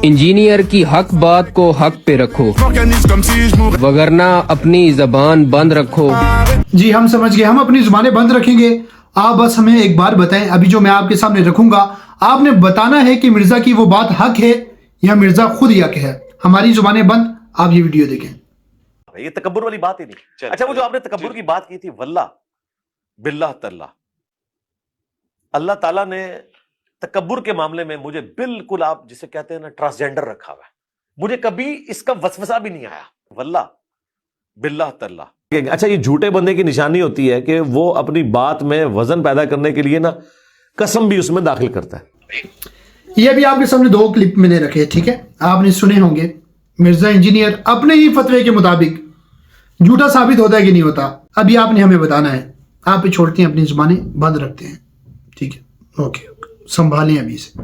Engineer کی حق بات کو حق پہ رکھو وگرنہ اپنی زبان بند رکھو. جی ہم سمجھ گئے, ہم اپنی زبانیں بند رکھیں گے. آپ بس ہمیں ایک بار بتائیں, ابھی جو میں آپ کے سامنے رکھوں گا آپ نے بتانا ہے کہ مرزا کی وہ بات حق ہے یا مرزا خود ہی حق ہے. ہماری زبانیں بند, آپ یہ ویڈیو دیکھیں. یہ تکبر والی بات ہی نہیں. اچھا وہ جو آپ نے تکبر کی بات کی تھی, واللہ باللہ تاللہ اللہ تعالیٰ نے تکبر کے معاملے میں مجھے بالکل, آپ جسے کہتے ہیں نا ٹرانسجینڈر رکھا ہوا ہے. مجھے کبھی اس کا وسوسہ بھی نہیں آیا, واللہ باللہ تاللہ. اچھا یہ جھوٹے بندے کی نشانی ہوتی ہے کہ وہ اپنی بات میں وزن پیدا کرنے کے لیے نا قسم بھی اس میں داخل کرتا ہے. یہ بھی آپ کے سامنے 2 کلپ میں نے رکھے, ٹھیک ہے, آپ نے سنے ہوں گے. مرزا انجینئر اپنے ہی فتوے کے مطابق جھوٹا ثابت ہوتا ہے کہ نہیں ہوتا, ابھی آپ نے ہمیں بتانا ہے. آپ پہ چھوڑتے ہیں, اپنی زبانیں بند رکھتے ہیں, ٹھیک ہے, اوکے, سنبھالیں ابھی سے.